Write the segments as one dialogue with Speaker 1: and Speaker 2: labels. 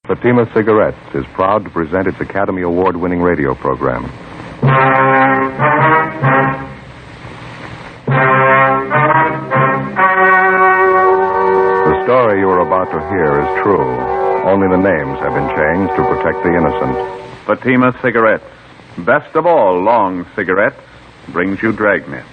Speaker 1: Fatima Cigarettes is proud to present its Academy Award-winning radio program. The story you are about to hear is true. Only the names have been changed to protect the innocent.
Speaker 2: Fatima Cigarettes, best of all long cigarettes, brings you Dragnet.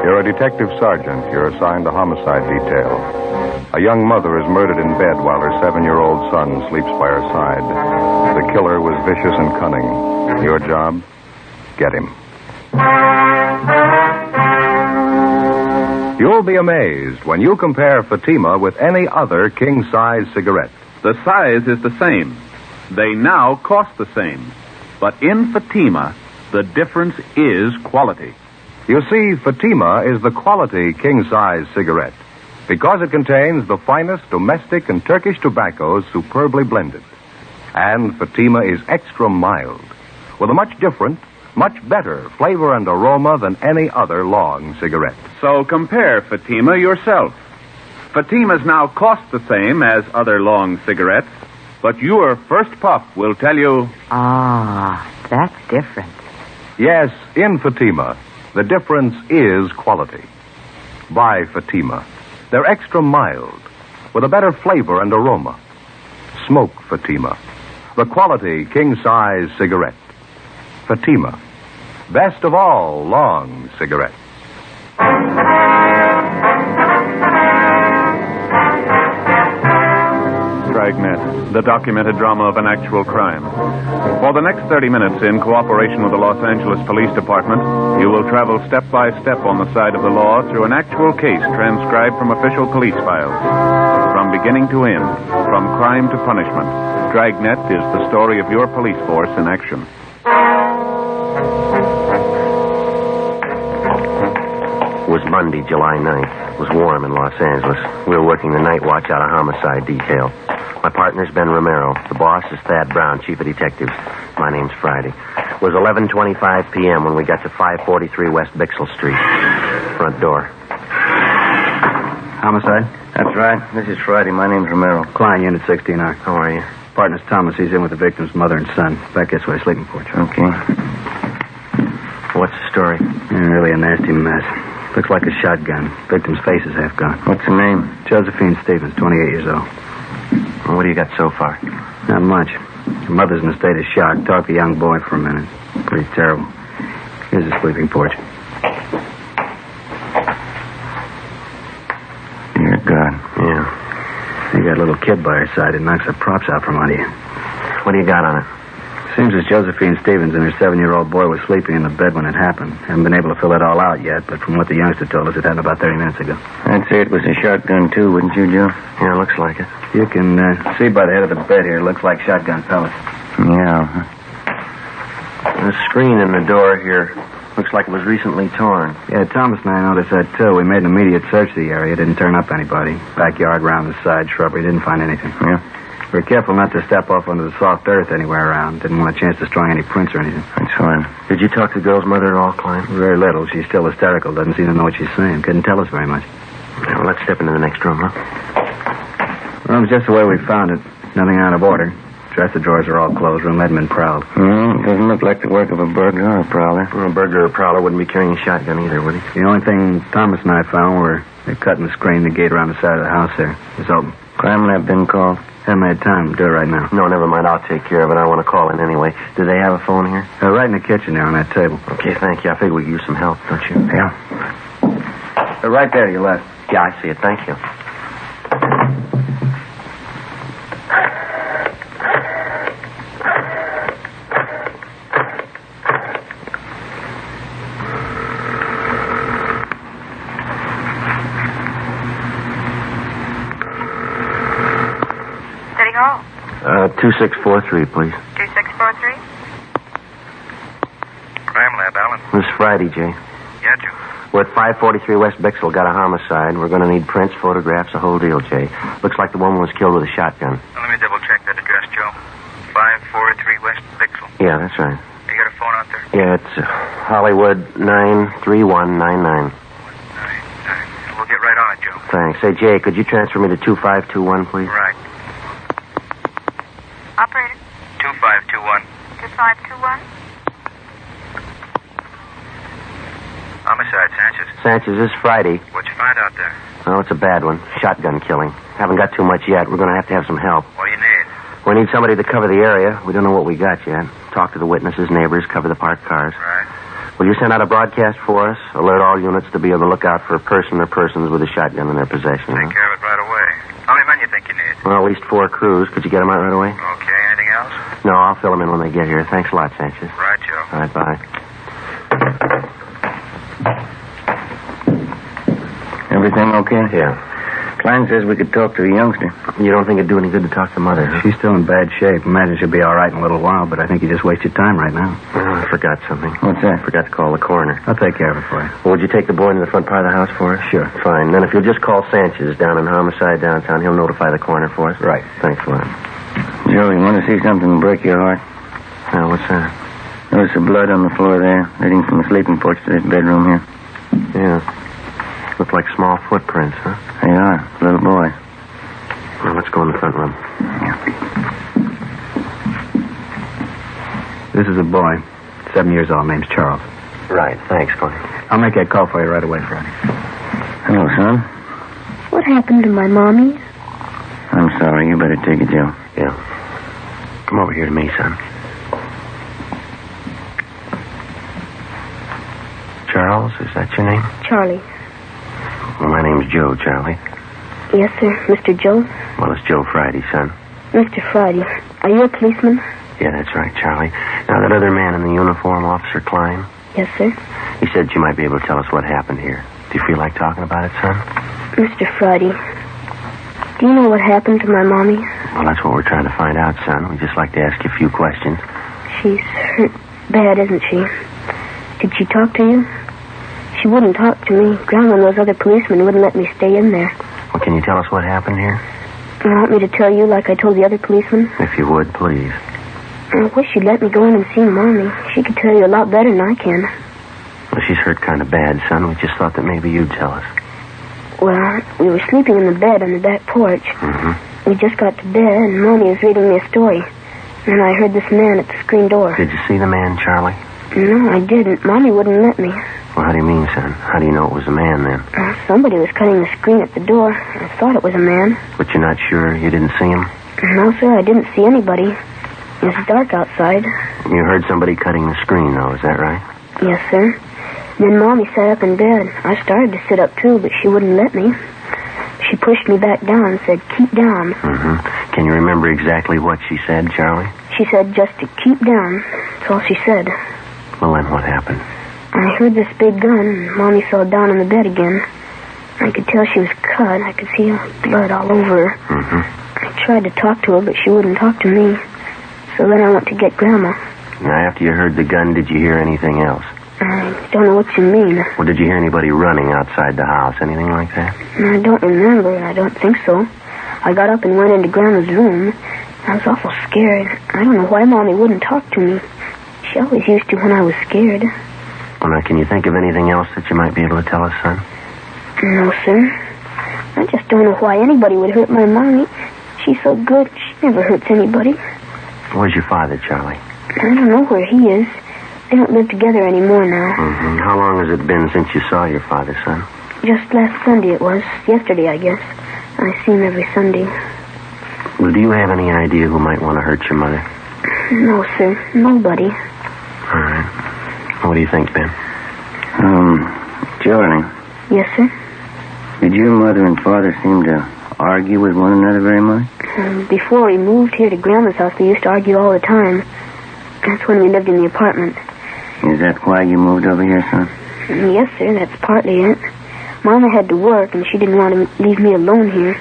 Speaker 1: You're a detective sergeant. You're assigned to homicide detail. A young mother is murdered in bed while her 7-year-old son sleeps by her side. The killer was vicious and cunning. Your job? Get him. You'll be amazed when you compare Fatima with any other king-size cigarette.
Speaker 2: The size is the same. They now cost the same. But in Fatima, the difference is quality.
Speaker 1: You see, Fatima is the quality king-size cigarette because it contains the finest domestic and Turkish tobaccos superbly blended. And Fatima is extra mild with a much different, much better flavor and aroma than any other long cigarette.
Speaker 2: So compare Fatima yourself. Fatimas now cost the same as other long cigarettes, but your first puff will tell you...
Speaker 3: that's different.
Speaker 1: Yes, in Fatima, the difference is quality. Buy Fatima. They're extra mild, with a better flavor and aroma. Smoke Fatima, the quality king-size cigarette. Fatima, best of all long cigarettes.
Speaker 2: Dragnet, the documented drama of an actual crime. For the next 30 minutes, in cooperation with the Los Angeles Police Department, you will travel step by step on the side of the law through an actual case transcribed from official police files. From beginning to end, from crime to punishment, Dragnet is the story of your police force in action.
Speaker 4: It was Monday, July 9th. It was warm in Los Angeles. We were working the night watch out of homicide detail. My partner's Ben Romero. The boss is Thad Brown, chief of detectives. My name's Friday. It was 11:25 p.m. when we got to 543 West Bixel Street. Front door.
Speaker 5: Homicide?
Speaker 4: That's right. This is Friday. My name's Romero.
Speaker 5: Klein, Unit 16R.
Speaker 4: How are you?
Speaker 5: Partner's Thomas. He's in with the victim's mother and son. Back this way, sleeping porch.
Speaker 4: Okay. What's the story?
Speaker 5: Really a nasty mess. Looks like a shotgun. Victim's face is half gone.
Speaker 4: What's the name?
Speaker 5: Josephine Stevens, 28 years old.
Speaker 4: Well, what do you got so far?
Speaker 5: Not much. Her mother's in a state of shock. Talked to the young boy for a minute. Pretty terrible. Here's the sleeping porch.
Speaker 4: Dear God. Yeah.
Speaker 5: You got a little kid by her side. It knocks the props out from under you.
Speaker 4: What do you got on it?
Speaker 5: Seems as Josephine Stevens and her 7-year-old boy was sleeping in the bed when it happened. Haven't been able to fill it all out yet, but from what the youngster told us, it happened about 30 minutes ago.
Speaker 4: I'd say it was a shotgun, too, wouldn't you, Joe? Yeah, looks like it.
Speaker 5: You can see by the head of the bed here, it looks like shotgun pellets.
Speaker 4: Yeah. The screen in the door here looks like it was recently torn.
Speaker 5: Yeah, Thomas and I noticed that, too. We made an immediate search of the area. Didn't turn up anybody. Backyard, round the side, shrubbery. Didn't find anything.
Speaker 4: Yeah?
Speaker 5: We were careful not to step off onto the soft earth anywhere around. Didn't want a chance destroying any prints or anything.
Speaker 4: That's fine. Did you talk to the girl's mother at all, Klein?
Speaker 5: Very little. She's still hysterical. Doesn't seem to know what she's saying. Couldn't tell us very much.
Speaker 4: Yeah, well, let's step into the next room, huh?
Speaker 5: Room's just the way we found it. Nothing out of order. Dresser drawers are all closed. Room hadn't been prowled.
Speaker 4: Doesn't look like the work of a burglar or a prowler. Well, a burglar or a prowler wouldn't be carrying a shotgun either, would he?
Speaker 5: The only thing Thomas and I found were they cut and screened the gate around the side of the house there. It was open.
Speaker 4: Crime lab been called?
Speaker 5: Haven't had time to do it right now.
Speaker 4: No, never mind. I'll take care of it. I want to call in anyway. Do they have a phone here?
Speaker 5: Right in the kitchen there on that table.
Speaker 4: Okay, thank you. I figure we could use some help, don't you?
Speaker 5: Yeah. Right there to your left.
Speaker 4: Yeah, I see it. Thank you.
Speaker 6: City Hall.
Speaker 4: 2643, please.
Speaker 6: 2643? Crime Lab, Alan.
Speaker 4: This is Friday, Jay.
Speaker 6: Yeah, Joe.
Speaker 4: We're at 543 West Bixel. Got a homicide. We're going to need prints, photographs, the whole deal, Jay. Looks like the woman was killed with a shotgun.
Speaker 6: Now, let me double check that address, Joe. 543 West Bixel.
Speaker 4: Yeah, that's right.
Speaker 6: You got a phone out there?
Speaker 4: Yeah, it's Hollywood 93199.
Speaker 6: We'll get right on it, Joe.
Speaker 4: Thanks. Say, Jay, could you transfer me to 2521, please?
Speaker 6: Right.
Speaker 7: Operator,
Speaker 6: 2521.
Speaker 7: 2521.
Speaker 6: Homicide, Sanchez.
Speaker 4: Sanchez, this Friday.
Speaker 6: What'd you find out there?
Speaker 4: Oh, it's a bad one. Shotgun killing. Haven't got too much yet. We're going to have some help.
Speaker 6: What do you need?
Speaker 4: We need somebody to cover the area. We don't know what we got yet. Talk to the witnesses, neighbors, cover the parked cars.
Speaker 6: Right.
Speaker 4: Will you send out a broadcast for us? Alert all units to be on the lookout for a person or persons with a shotgun in their possession.
Speaker 6: Take care of it right away. How many men you think you need?
Speaker 4: Well, at least 4 crews. Could you get them out right away?
Speaker 6: Okay, anything else?
Speaker 4: No, I'll fill them in when they get here. Thanks a lot, Sanchez.
Speaker 6: Right, Joe.
Speaker 4: All right, bye.
Speaker 5: Everything okay?
Speaker 4: Yeah.
Speaker 5: Klein says we could talk to the youngster.
Speaker 4: You don't think it'd do any good to talk to Mother, huh?
Speaker 5: She's still in bad shape. Imagine she'll be all right in a little while, but I think you just wasted time right now.
Speaker 4: Oh, I forgot something.
Speaker 5: What's that?
Speaker 4: I forgot to call the coroner.
Speaker 5: I'll take care of it for you.
Speaker 4: Well, would you take the boy into the front part of the house for us?
Speaker 5: Sure.
Speaker 4: Fine. Then if you'll just call Sanchez down in Homicide downtown, he'll notify the coroner for us.
Speaker 5: Right.
Speaker 4: Thanks a lot.
Speaker 5: Joe, you want to see something break your heart?
Speaker 4: Oh, what's that?
Speaker 5: There's some blood on the floor there, leading from the sleeping porch to this bedroom here.
Speaker 4: Yeah. Look like small footprints, huh?
Speaker 5: They are. Little boy.
Speaker 4: Well, let's go in the front room.
Speaker 5: This is a boy, 7 years old, name's Charles.
Speaker 4: Right. Thanks, Connie.
Speaker 5: I'll make that call for you right away, Friday. Hello, son.
Speaker 7: What happened to my mommy?
Speaker 5: I'm sorry. You better take it, Joe.
Speaker 4: Yeah. Come over here to me, son. Charles, is that your name?
Speaker 7: Charlie.
Speaker 4: Well, my name's Joe, Charlie.
Speaker 7: Yes, sir. Mr. Joe?
Speaker 4: Well, it's Joe Friday, son.
Speaker 7: Mr. Friday. Are you a policeman?
Speaker 4: Yeah, that's right, Charlie. Now, that other man in the uniform, Officer Klein,
Speaker 7: Yes, sir.
Speaker 4: he said you might be able to tell us what happened here. Do you feel like talking about it, son?
Speaker 7: Mr. Friday, do you know what happened to my mommy?
Speaker 4: Well, that's what we're trying to find out, son. We'd just like to ask you a few questions.
Speaker 7: She's hurt bad, isn't she? Did she talk to you? She wouldn't talk to me. Grandma and those other policemen wouldn't let me stay in there.
Speaker 4: Well, can you tell us what happened here?
Speaker 7: You want me to tell you like I told the other policemen?
Speaker 4: If you would, please.
Speaker 7: I wish you'd let me go in and see Mommy. She could tell you a lot better than I can.
Speaker 4: Well, she's hurt kind of bad, son. We just thought that maybe you'd tell us.
Speaker 7: Well, we were sleeping in the bed on the back porch.
Speaker 4: Mm-hmm.
Speaker 7: We just got to bed, and Mommy was reading me a story. And I heard this man at the screen door.
Speaker 4: Did you see the man, Charlie?
Speaker 7: No, I didn't. Mommy wouldn't let me.
Speaker 4: Well, how do you mean, son? How do you know it was a man, then?
Speaker 7: Somebody was cutting the screen at the door. I thought it was a man.
Speaker 4: But you're not sure you didn't see him?
Speaker 7: No, sir, I didn't see anybody. It was dark outside.
Speaker 4: You heard somebody cutting the screen, though, is that right?
Speaker 7: Yes, sir. Then Mommy sat up in bed. I started to sit up, too, but she wouldn't let me. She pushed me back down and said, keep down.
Speaker 4: Mm-hmm. Can you remember exactly what she said, Charlie?
Speaker 7: She said just to keep down. That's all she said.
Speaker 4: Well, then what happened?
Speaker 7: I heard this big gun, and Mommy fell down in the bed again. I could tell she was cut. I could see blood all over her.
Speaker 4: Mm-hmm.
Speaker 7: I tried to talk to her, but she wouldn't talk to me. So then I went to get Grandma.
Speaker 4: Now, after you heard the gun, did you hear anything else?
Speaker 7: I don't know what you mean.
Speaker 4: Well, did you hear anybody running outside the house? Anything like that?
Speaker 7: I don't remember. I don't think so. I got up and went into Grandma's room. I was awful scared. I don't know why Mommy wouldn't talk to me. She always used to when I was scared.
Speaker 4: Well, now, can you think of anything else that you might be able to tell us, son?
Speaker 7: No, sir. I just don't know why anybody would hurt my Mommy. She's so good. She never hurts anybody.
Speaker 4: Where's your father, Charlie?
Speaker 7: I don't know where he is. They don't live together anymore now.
Speaker 4: Mm-hmm. How long has it been since you saw your father, son?
Speaker 7: Just last Sunday it was. Yesterday, I guess. I see him every Sunday.
Speaker 4: Well, do you have any idea who might want to hurt your mother?
Speaker 7: No, sir. Nobody.
Speaker 4: All right. What do you think, Ben?
Speaker 5: Charlie,
Speaker 7: Yes, sir?
Speaker 5: did your mother and father seem to argue with one another very much?
Speaker 7: Before we moved here to Grandma's house, we used to argue all the time. That's when we lived in the apartment.
Speaker 5: Is that why you moved over here, son?
Speaker 7: Yes, sir, that's partly it. Mama had to work, and she didn't want to leave me alone here,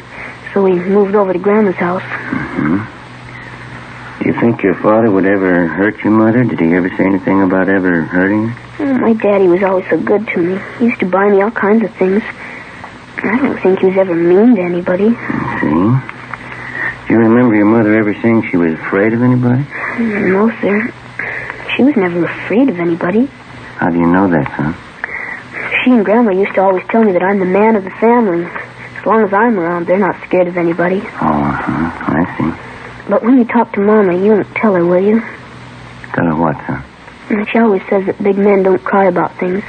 Speaker 7: so we moved over to Grandma's house.
Speaker 5: Mm-hmm. Do you think your father would ever hurt your mother? Did he ever say anything about ever hurting her?
Speaker 7: My daddy was always so good to me. He used to buy me all kinds of things. I don't think he was ever mean to anybody.
Speaker 5: See? Do you remember your mother ever saying she was afraid of anybody?
Speaker 7: No, sir. She was never afraid of anybody.
Speaker 4: How do you know that, son?
Speaker 7: She and Grandma used to always tell me that I'm the man of the family. As long as I'm around, they're not scared of anybody.
Speaker 4: Oh, I see.
Speaker 7: But when you talk to Mama, you won't tell her, will you?
Speaker 4: Tell her what, son?
Speaker 7: She always says that big men don't cry about things.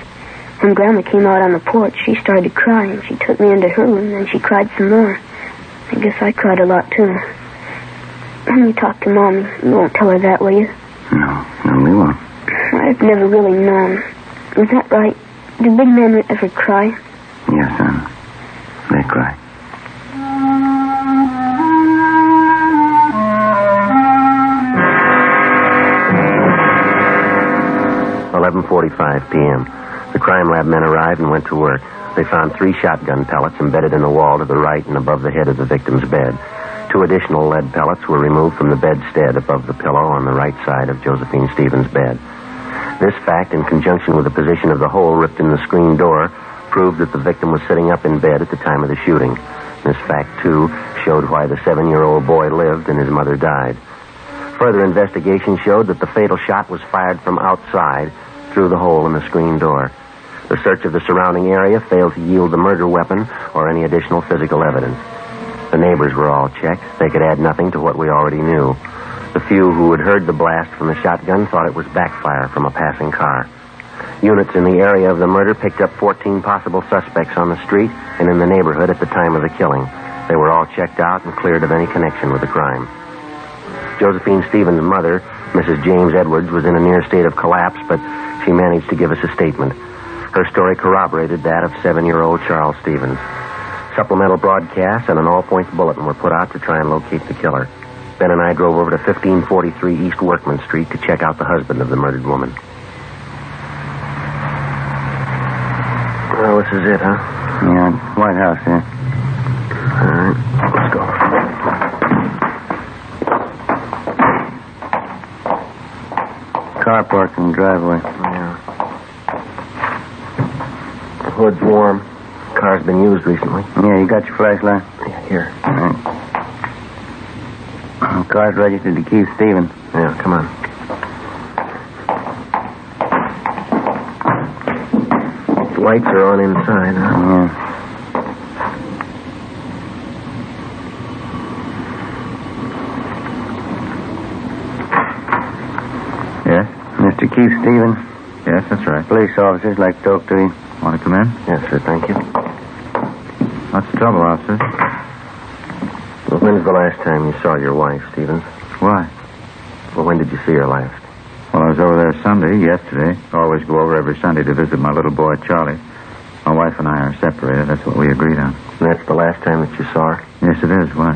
Speaker 7: When Grandma came out on the porch, she started to cry, and she took me into her room, and she cried some more. I guess I cried a lot, too. When you talk to Mom, you won't tell her that, will you?
Speaker 4: No, we won't.
Speaker 7: I've never really known. Is that right? Do big men ever cry?
Speaker 4: Yes, son. They cry. 11:45 p.m. The crime lab men arrived and went to work. They found 3 shotgun pellets embedded in the wall to the right and above the head of the victim's bed. 2 additional lead pellets were removed from the bedstead above the pillow on the right side of Josephine Stevens' bed. This fact, in conjunction with the position of the hole ripped in the screen door, proved that the victim was sitting up in bed at the time of the shooting. This fact, too, showed why the 7-year-old boy lived and his mother died. Further investigation showed that the fatal shot was fired from outside through the hole in the screen door. The search of the surrounding area failed to yield the murder weapon or any additional physical evidence. The neighbors were all checked. They could add nothing to what we already knew. The few who had heard the blast from the shotgun thought it was backfire from a passing car. Units in the area of the murder picked up 14 possible suspects on the street and in the neighborhood at the time of the killing. They were all checked out and cleared of any connection with the crime. Josephine Stevens' mother, Mrs. James Edwards, was in a near state of collapse, but she managed to give us a statement. Her story corroborated that of 7-year-old Charles Stevens. Supplemental broadcasts and an all-points bulletin were put out to try and locate the killer. Ben and I drove over to 1543 East Workman Street to check out the husband of the murdered woman. Well, this is it, huh?
Speaker 5: Yeah, White House, yeah.
Speaker 4: All right, let's go.
Speaker 5: Car parked in the driveway.
Speaker 4: Yeah. The hood's warm. Car's been used recently.
Speaker 5: Yeah, you got your flashlight?
Speaker 4: Yeah, here.
Speaker 5: All right. The car's registered to Keith Stevens.
Speaker 4: Yeah, come on. The lights are on inside, huh?
Speaker 5: Yeah. Yes? Mr. Keith Stevens?
Speaker 8: Yes, that's right.
Speaker 5: Police officers like to talk to you.
Speaker 8: Want to come in?
Speaker 4: Yes, sir, thank you.
Speaker 8: What's the trouble, officer?
Speaker 4: Well, when's the last time you saw your wife, Stevens?
Speaker 8: Why?
Speaker 4: Well, when did you see her last?
Speaker 8: Well, I was over there Sunday, yesterday. Always go over every Sunday to visit my little boy, Charlie. My wife and I are separated. That's what we agreed on.
Speaker 4: And that's the last time that you saw her?
Speaker 8: Yes, it is. Why?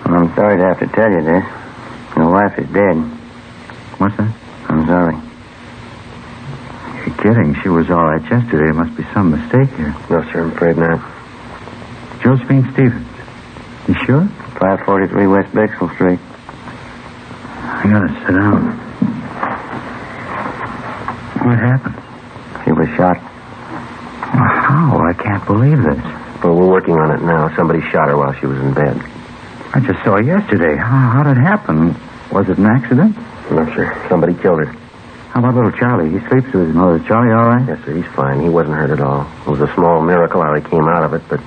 Speaker 5: Well, I'm sorry to have to tell you this. Your wife is dead.
Speaker 8: What's that?
Speaker 5: I'm sorry.
Speaker 8: You're kidding. She was all right yesterday. There must be some mistake here.
Speaker 4: No, sir, I'm afraid not.
Speaker 8: Josephine Stevens. You sure?
Speaker 5: 543 West Bixel Street.
Speaker 8: I gotta sit down. What happened?
Speaker 5: She was shot.
Speaker 8: Well, how? I can't believe this.
Speaker 4: Well, we're working on it now. Somebody shot her while she was in bed.
Speaker 8: I just saw her yesterday. How did it happen? Was it an accident?
Speaker 4: No, sir. Somebody killed her.
Speaker 8: How about little Charlie? He sleeps with his mother. Is Charlie all right?
Speaker 4: Yes, sir, he's fine. He wasn't hurt at all. It was a small miracle how he came out of it, but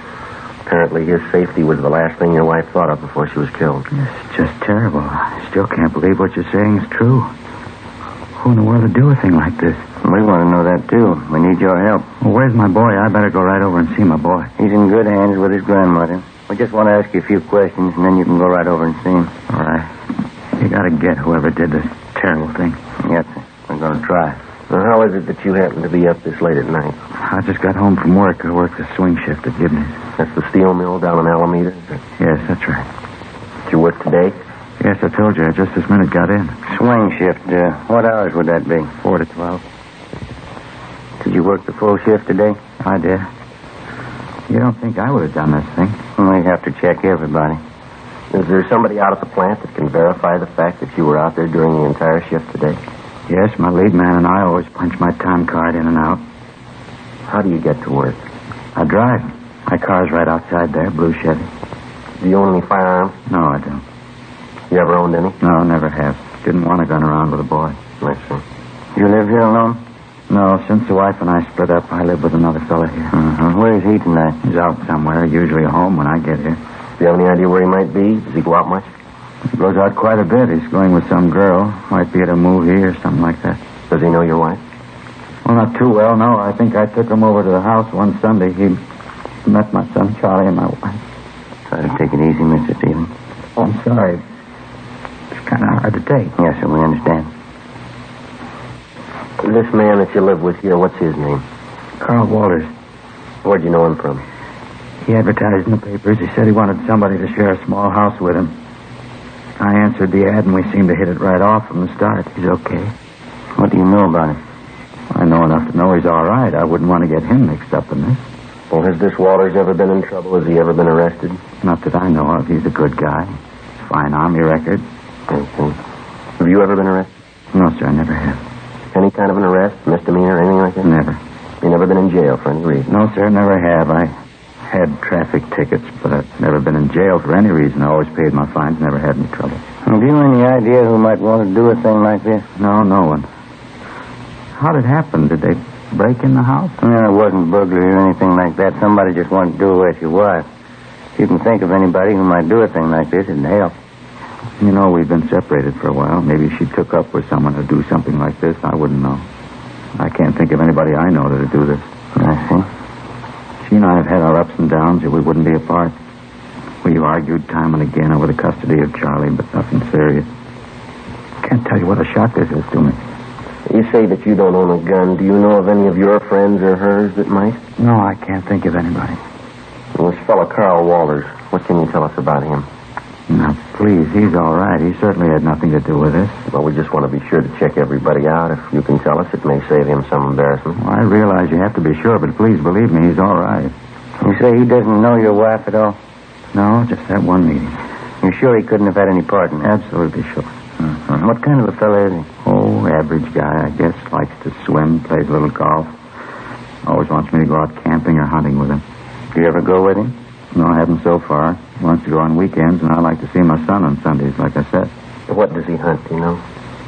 Speaker 4: apparently his safety was the last thing your wife thought of before she was killed.
Speaker 8: It's just terrible. I still can't believe what you're saying is true. Who in the world would do a thing like this?
Speaker 5: We want to know that, too. We need your help.
Speaker 8: Well, where's my boy? I better go right over and see my boy.
Speaker 5: He's in good hands with his grandmother. We just want to ask you a few questions, and then you can go right over and see him.
Speaker 8: All right. You gotta get whoever did this terrible thing.
Speaker 5: Yes, sir. We're going to try.
Speaker 4: Now, how is it that you happen to be up this late at night?
Speaker 8: I just got home from work. I worked the swing shift at Gibney's.
Speaker 4: That's the steel mill down in Alameda?
Speaker 8: Yes, that's right.
Speaker 4: Did you work today?
Speaker 8: Yes, I told you. I just this minute got in.
Speaker 5: Swing shift. What hours would that be?
Speaker 8: 4 to 12.
Speaker 5: Did you work the full shift today?
Speaker 8: I did. You don't think I would have done this thing?
Speaker 5: We have to check everybody.
Speaker 4: Is there somebody out at the plant that can verify the fact that you were out there during the entire shift today?
Speaker 8: Yes, my lead man and I always punch my time card in and out.
Speaker 4: How do you get to work?
Speaker 8: I drive. My car's right outside there, blue Chevy.
Speaker 4: Do you own any firearms?
Speaker 8: No, I don't.
Speaker 4: You ever owned any?
Speaker 8: No, never have. Didn't want a gun around with a boy.
Speaker 4: I see.
Speaker 8: You live here alone? No, since the wife and I split up, I live with another fella here.
Speaker 4: Mm-hmm. Where is he tonight?
Speaker 8: He's out somewhere, usually home when I get here.
Speaker 4: Do you have any idea where he might be? Does he go out much?
Speaker 8: He goes out quite a bit. He's going with some girl. Might be at a movie or something like that.
Speaker 4: Does he know your wife?
Speaker 8: Well, not too well, no. I think I took him over to the house one Sunday. He met my son Charlie and my wife.
Speaker 4: Try to take it easy, Mr. Stevens.
Speaker 8: Oh, I'm sorry. It's kind of hard to take.
Speaker 4: Yes, sir, we understand. This man that you live with here, what's his name?
Speaker 8: Carl Walters.
Speaker 4: Where'd you know him from?
Speaker 8: He advertised in the papers. He said he wanted somebody to share a small house with him. I answered the ad, and we seemed to hit it right off from the start. He's okay.
Speaker 4: What do you know about him?
Speaker 8: I know enough to know he's all right. I wouldn't want to get him mixed up in this.
Speaker 4: Well, has this Walters ever been in trouble? Has he ever been arrested?
Speaker 8: Not that I know of. He's a good guy. Fine Army record.
Speaker 4: Okay. Have you ever been arrested?
Speaker 8: No, sir, I never have.
Speaker 4: Any kind of an arrest, misdemeanor, anything like that?
Speaker 8: Never.
Speaker 4: You never been in jail for any reason?
Speaker 8: No, sir, never have. I had traffic tickets, but I've never been in jail for any reason. I always paid my fines, never had any trouble.
Speaker 4: Have you any idea who might want to do a thing like this?
Speaker 8: No, no one. How did it happen? Did they break in the house?
Speaker 4: No, it wasn't burglary or anything like that. Somebody just wanted to do away with your wife. If you can think of anybody who might do a thing like this, it'd help.
Speaker 8: You know, we've been separated for a while. Maybe she took up with someone to do something like this. I wouldn't know. I can't think of anybody I know that'd do this.
Speaker 4: I see.
Speaker 8: She and I have had our ups and downs, or we wouldn't be apart. We've argued time and again over the custody of Charlie, but nothing serious. Can't tell you what a shock this is to me.
Speaker 4: You say that you don't own a gun. Do you know of any of your friends or hers that might?
Speaker 8: No, I can't think of anybody.
Speaker 4: Well, this fellow Carl Walters, what can you tell us about him?
Speaker 8: Now, please, he's all right. He certainly had nothing to do with this.
Speaker 4: Well, we just want to be sure to check everybody out. If you can tell us, it may save him some embarrassment.
Speaker 8: Well, I realize you have to be sure, but please believe me, he's all right.
Speaker 4: You say he doesn't know your wife at all?
Speaker 8: No, just that one meeting.
Speaker 4: You're sure he couldn't have had any part in it?
Speaker 8: Absolutely sure.
Speaker 4: Mm-hmm. What kind of a fellow is he?
Speaker 8: Oh, average guy, I guess. Likes to swim, plays a little golf. Always wants me to go out camping or hunting with him.
Speaker 4: Do you ever go with him?
Speaker 8: No, I haven't so far. He wants to go on weekends, and I like to see my son on Sundays, like I said.
Speaker 4: What does he hunt, do you know?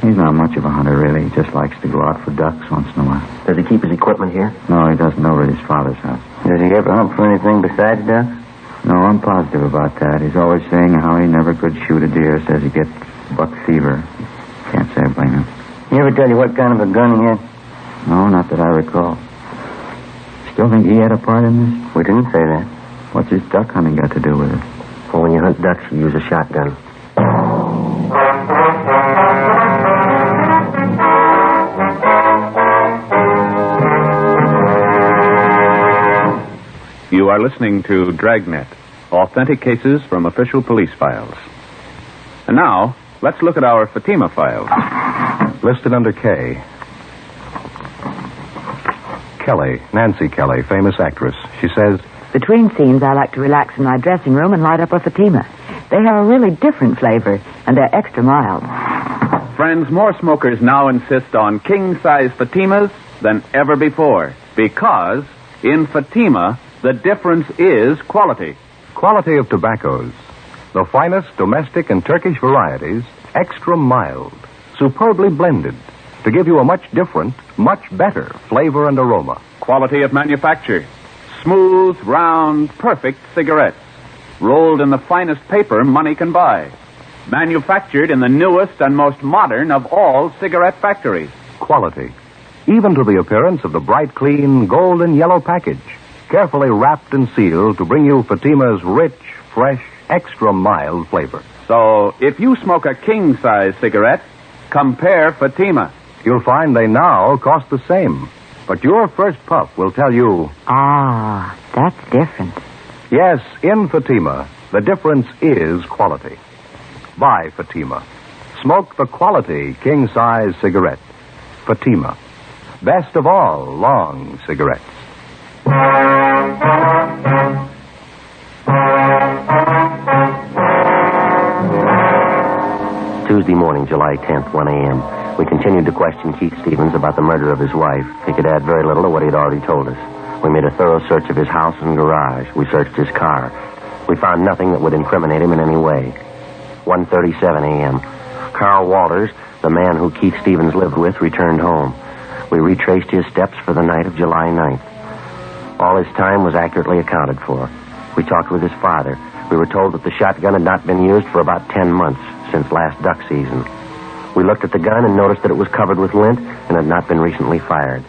Speaker 8: He's not much of a hunter, really. He just likes to go out for ducks once in a while.
Speaker 4: Does he keep his equipment here?
Speaker 8: No, he doesn't over at his father's house.
Speaker 4: Does he ever hunt for anything besides ducks?
Speaker 8: No, I'm positive about that. He's always saying how he never could shoot a deer. Says he gets buck fever. Can't say I blame him.
Speaker 4: He ever tell you what kind of a gun he had?
Speaker 8: No, not that I recall. Still think he had a part in this?
Speaker 4: We didn't say that.
Speaker 8: What's his duck hunting got to do with it?
Speaker 4: Well, when you hunt ducks, you use a shotgun.
Speaker 2: You are listening to Dragnet, authentic cases from official police files. And now, let's look at our Fatima files.
Speaker 1: Listed under K. Kelly, Nancy Kelly, famous actress. She says,
Speaker 3: Between scenes, I like to relax in my dressing room and light up a Fatima. They have a really different flavor, and they're extra mild.
Speaker 2: Friends, more smokers now insist on king-size Fatimas than ever before. Because, in Fatima, the difference is quality.
Speaker 1: quality of tobaccos. The finest domestic and Turkish varieties, extra mild, superbly blended, to give you a much different, much better flavor and aroma.
Speaker 2: Quality of manufacture. Smooth, round, perfect cigarettes. Rolled in the finest paper money can buy. Manufactured in the newest and most modern of all cigarette factories.
Speaker 1: Quality, even to the appearance of the bright, clean, golden yellow package, carefully wrapped and sealed to bring you Fatima's rich, fresh, extra mild flavor.
Speaker 2: So, if you smoke a king-size cigarette, compare Fatima.
Speaker 1: You'll find they now cost the same. But your first puff will tell you,
Speaker 3: Ah, that's different.
Speaker 1: yes, in Fatima, the difference is quality. Buy Fatima. Smoke the quality king-size cigarette. Fatima. Best of all long cigarettes.
Speaker 4: Tuesday morning, July 10th, 1 a.m. We continued to question Keith Stevens about the murder of his wife. He could add very little to what he'd already told us. We made a thorough search of his house and garage. We searched his car. We found nothing that would incriminate him in any way. 1:37 a.m. Carl Walters The man who Keith Stevens lived with returned home. We retraced his steps for the night of July 9th. All his time was accurately accounted for. We talked with his father. We were told that the shotgun had not been used for about 10 months, since last duck season. We looked at the gun and noticed that it was covered with lint and had not been recently fired.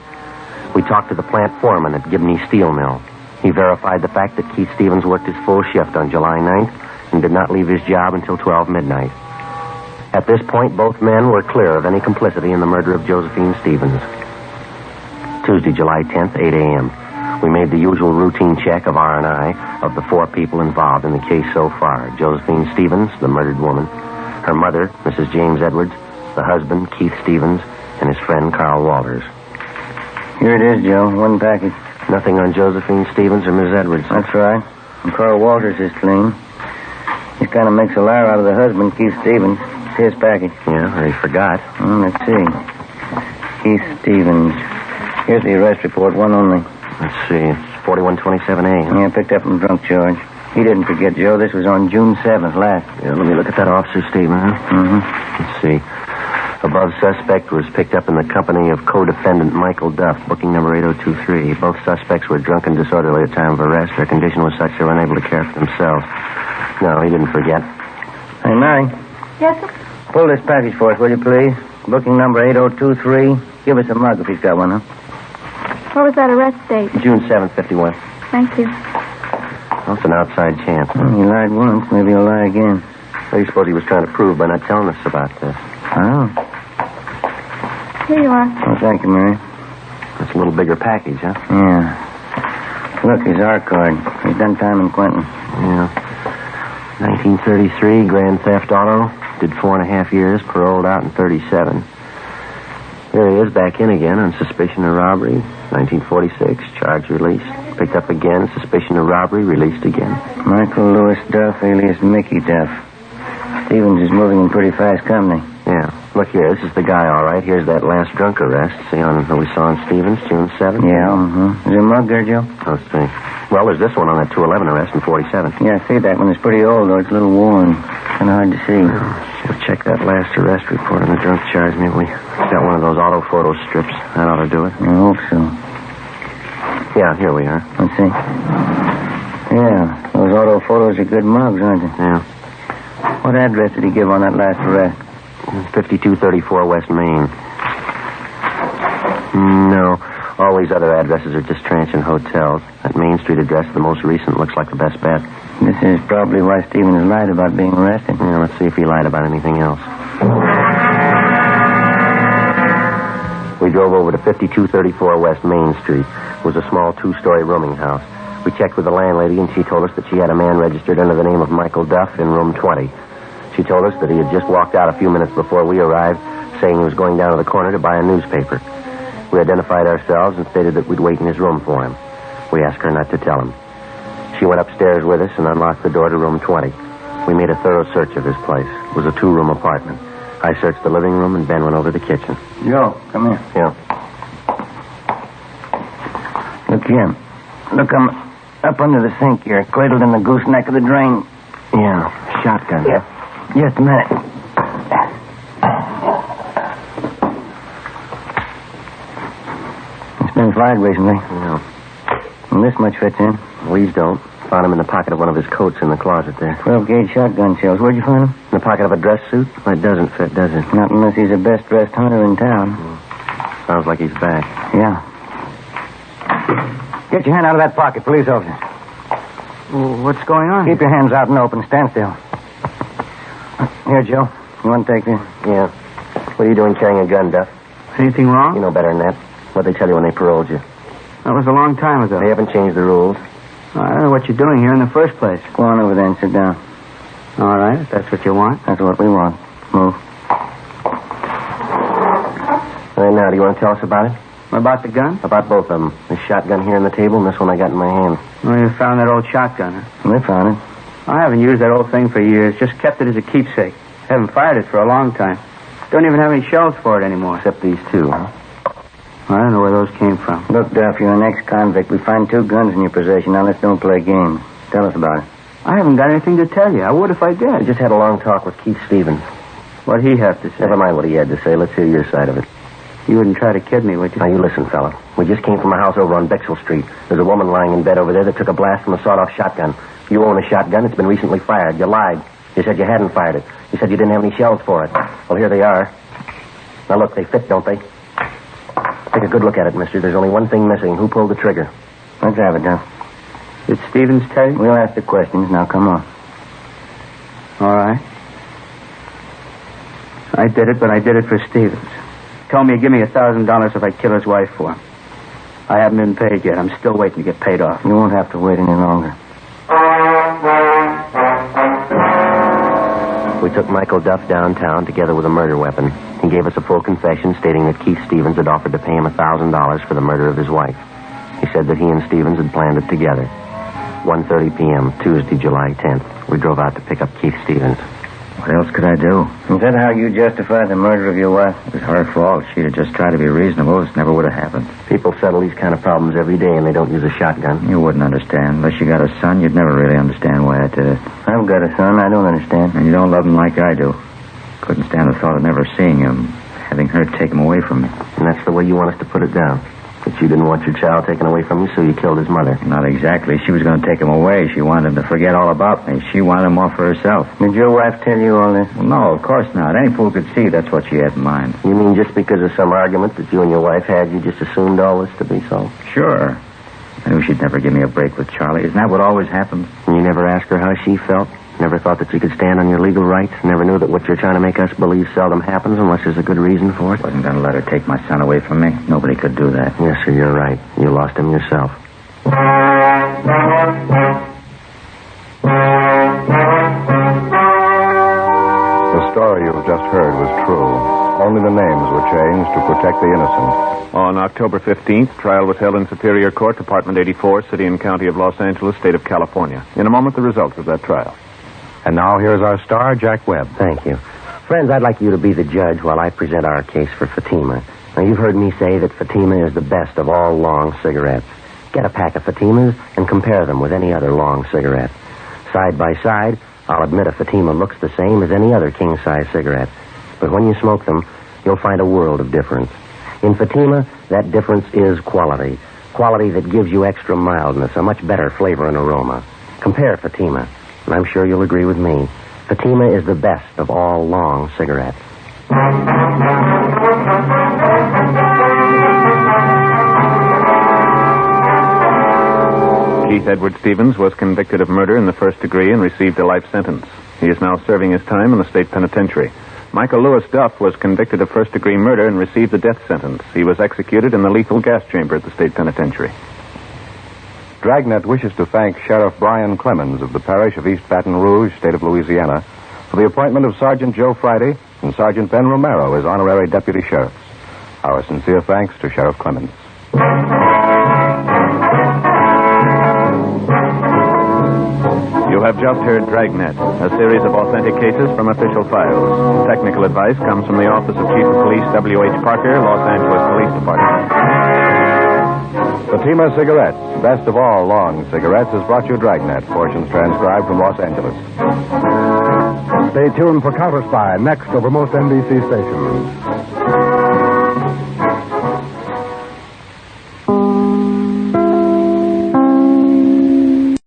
Speaker 4: We talked to the plant foreman at Gibney Steel Mill. He verified the fact that Keith Stevens worked his full shift on July 9th and did not leave his job until 12 midnight. At this point, both men were clear of any complicity in the murder of Josephine Stevens. Tuesday, July 10th, 8 a.m. We made the usual routine check of R&I of the 4 people involved in the case so far. Josephine Stevens, the murdered woman, her mother, Mrs. James Edwards, the husband, Keith Stevens, and his friend, Carl Walters.
Speaker 5: Here it is, Joe. One package.
Speaker 4: Nothing on Josephine Stevens or Miss Edwards.
Speaker 5: That's right. And Carl Walters is clean. He kind of makes a liar out of the husband, Keith Stevens. It's his package.
Speaker 4: Yeah, or he forgot.
Speaker 5: Let's see. Keith Stevens. Here's the arrest report, one only.
Speaker 4: Let's see. It's 4127A.
Speaker 5: Yeah, picked up from drunk charge. He didn't forget, Joe. This was on June 7th last.
Speaker 4: Yeah, let me look at that officer's statement, huh?
Speaker 5: Mm-hmm.
Speaker 4: Let's see. Above suspect was picked up in the company of co-defendant Michael Duff, booking number 8023. Both suspects were drunk and disorderly at the time of arrest. Their condition was such they were unable to care for themselves. No, he didn't forget.
Speaker 5: Hey, Mary.
Speaker 7: Yes, sir?
Speaker 5: Pull this package for us, will you, please? Booking number 8023. Give us a mug if he's got one, huh?
Speaker 7: What was that arrest date?
Speaker 4: June 7th, 51.
Speaker 7: Thank you.
Speaker 4: Well, it's an outside chance.
Speaker 5: He lied once. Maybe he'll lie again.
Speaker 4: What do you suppose he was trying to prove by not telling us about this?
Speaker 5: Oh.
Speaker 7: Here you are.
Speaker 5: Oh, thank you, Mary.
Speaker 4: That's a little bigger package, huh?
Speaker 5: Yeah. Look, his R card. He's done time in Quentin.
Speaker 4: Yeah. 1933, Grand Theft Auto. Did 4.5 years, paroled out in 37. There he is, back in again on suspicion of robbery. 1946, charge released. Picked up again, suspicion of robbery, released again.
Speaker 5: Michael Lewis Duff, alias Mickey Duff. Stevens is moving in pretty fast company.
Speaker 4: Yeah. Look here, this is the guy, all right. Here's that last drunk arrest. See on that we saw on Stevens, June 7th?
Speaker 5: Yeah, Is there a mug there, Joe?
Speaker 4: Let's see. Well, there's this one on that 211 arrest in 47.
Speaker 5: Yeah, I see that one. It's pretty old, though. It's a little worn. Kind of hard to see.
Speaker 4: We'll check that last arrest report on the drunk charge. Maybe we got one of those auto photo strips. That ought to do it.
Speaker 5: I hope so.
Speaker 4: Yeah, here we are.
Speaker 5: Let's see. Yeah, those auto photos are good mugs, aren't they?
Speaker 4: Yeah.
Speaker 5: What address did he give on that last arrest?
Speaker 4: 5234 West Main. No. All these other addresses are just transient hotels. That Main Street address, the most recent, looks like the best bet.
Speaker 5: This is probably why Stevens lied about being arrested.
Speaker 4: Yeah, let's see if he lied about anything else. We drove over to 5234 West Main Street. It was a small 2-story rooming house. We checked with the landlady, and she told us that she had a man registered under the name of Michael Duff in room 20. She told us that he had just walked out a few minutes before we arrived, saying he was going down to the corner to buy a newspaper. We identified ourselves and stated that we'd wait in his room for him. We asked her not to tell him. She went upstairs with us and unlocked the door to room 20. We made a thorough search of his place. It was a 2-room apartment. I searched the living room, and Ben went over to the kitchen.
Speaker 5: Joe, come here.
Speaker 4: Yeah.
Speaker 5: Look here. Look, I'm up under the sink here, cradled in the gooseneck of the drain.
Speaker 4: Yeah, shotgun.
Speaker 5: Yeah. Just a minute. It's been fired recently.
Speaker 4: Yeah.
Speaker 5: And this much fits in.
Speaker 4: These don't. Found him in the pocket of one of his coats in the closet there.
Speaker 5: 12-gauge shotgun shells. Where'd you find them?
Speaker 4: In the pocket of a dress suit? Well, it doesn't fit, does it?
Speaker 5: Not unless he's the best-dressed hunter in town.
Speaker 4: Sounds like he's back.
Speaker 5: Yeah. Get your hand out of that pocket, police officer.
Speaker 3: Well, what's going on?
Speaker 5: Keep your hands out and open. Stand still. Here, Joe. You want to take this?
Speaker 4: Yeah. What are you doing carrying a gun, Duff?
Speaker 3: Anything wrong?
Speaker 4: You know better than that. What'd they tell you when they paroled you?
Speaker 3: That was a long time ago.
Speaker 4: They haven't changed the rules.
Speaker 3: I don't know what you're doing here in the first place.
Speaker 5: Go on over there and sit down.
Speaker 3: All right, if that's what you want.
Speaker 5: That's what we want. Move.
Speaker 4: All right, now, do you want to tell us about it?
Speaker 3: About the gun?
Speaker 4: About both of them. This shotgun here on the table and this one I got in my hand.
Speaker 3: Well, you found that old shotgun, huh?
Speaker 5: We found it.
Speaker 3: I haven't used that old thing for years. Just kept it as a keepsake. Haven't fired it for a long time. Don't even have any shells for it anymore.
Speaker 4: Except these two, huh?
Speaker 3: I don't know where those came from.
Speaker 5: Look, Duff, you're an ex-convict. We find 2 guns in your possession. Now let's don't play games. Tell us about it.
Speaker 3: I haven't got anything to tell you. I would if I did.
Speaker 4: I just had a long talk with Keith Stevens.
Speaker 5: What'd he have to say?
Speaker 4: Never mind what he had to say. Let's hear your side of it.
Speaker 5: You wouldn't try to kid me, would you?
Speaker 4: Now, you listen, fella. We just came from a house over on Bexell Street. There's a woman lying in bed over there that took a blast from a sawed-off shotgun. You own a shotgun. It's been recently fired. You lied. You said you hadn't fired it. You said you didn't have any shells for it. Well, here they are. Now, look, they fit, don't they? Take a good look at it, mister. There's only one thing missing. Who pulled the trigger?
Speaker 8: Let's have it, Doc.
Speaker 5: Did Stevens tell you?
Speaker 8: We'll ask the questions. Now, come on.
Speaker 5: All right. I did it, but I did it for Stevens. Told me he'd give me $1,000 if I kill his wife for him. I haven't been paid yet. I'm still waiting to get paid off.
Speaker 8: You won't have to wait any longer.
Speaker 4: We took Michael Duff downtown together with a murder weapon. He gave us a full confession stating that Keith Stevens had offered to pay him $1,000 for the murder of his wife. He said that he and Stevens had planned it together. 1:30 p.m., Tuesday, July 10th. We drove out to pick up Keith Stevens.
Speaker 8: What else could I do? Is that how you justify the murder of your wife? It was her fault. She'd have just tried to be reasonable. This never would have happened.
Speaker 4: People settle these kind of problems every day, and they don't use a shotgun.
Speaker 8: You wouldn't understand. Unless you got a son, you'd never really understand why I did it. I've got a son. I don't understand. And you don't love him like I do. Couldn't stand the thought of never seeing him, having her take him away from me.
Speaker 4: And that's the way you want us to put it down. That you didn't want your child taken away from you, so you killed his mother.
Speaker 8: Not exactly. She was going to take him away. She wanted him to forget all about me. She wanted him off for herself.
Speaker 4: Did your wife tell you all this?
Speaker 8: Well, no, of course not. Any fool could see that's what she had in mind.
Speaker 4: You mean just because of some argument that you and your wife had, you just assumed all this to be so?
Speaker 8: Sure. I knew she'd never give me a break with Charlie. Isn't that what always happens?
Speaker 4: And you never asked her how she felt? Never thought that you could stand on your legal rights? Never knew that what you're trying to make us believe seldom happens unless there's a good reason for it?
Speaker 8: Wasn't going to let her take my son away from me. Nobody could do that.
Speaker 4: Yes, sir, you're right. You lost him yourself.
Speaker 1: The story you've just heard was true. Only the names were changed to protect the innocent.
Speaker 2: On October 15th, trial was held in Superior Court, Department 84, City and County of Los Angeles, State of California. In a moment, the results of that trial.
Speaker 1: And now here's our star, Jack Webb.
Speaker 4: Thank you. Friends, I'd like you to be the judge while I present our case for Fatima. Now, you've heard me say that Fatima is the best of all long cigarettes. Get a pack of Fatimas and compare them with any other long cigarette. Side by side, I'll admit a Fatima looks the same as any other king-size cigarette. But when you smoke them, you'll find a world of difference. In Fatima, that difference is quality. Quality that gives you extra mildness, a much better flavor and aroma. Compare Fatima, and I'm sure you'll agree with me. Fatima is the best of all long cigarettes.
Speaker 2: Keith Edward Stevens was convicted of murder in the first degree and received a life sentence. He is now serving his time in the state penitentiary. Michael Lewis Duff was convicted of first-degree murder and received the death sentence. He was executed in the lethal gas chamber at the state penitentiary.
Speaker 1: Dragnet wishes to thank Sheriff Brian Clemens of the parish of East Baton Rouge, state of Louisiana, for the appointment of Sergeant Joe Friday and Sergeant Ben Romero as honorary deputy sheriffs. Our sincere thanks to Sheriff Clemens.
Speaker 2: You have just heard Dragnet, a series of authentic cases from official files. Technical advice comes from the Office of Chief of Police W.H. Parker, Los Angeles Police Department.
Speaker 1: Fatima Cigarettes, best of all long cigarettes, has brought you Dragnet, portions transcribed from Los Angeles.
Speaker 9: Stay tuned for Counter Spy next over most NBC stations.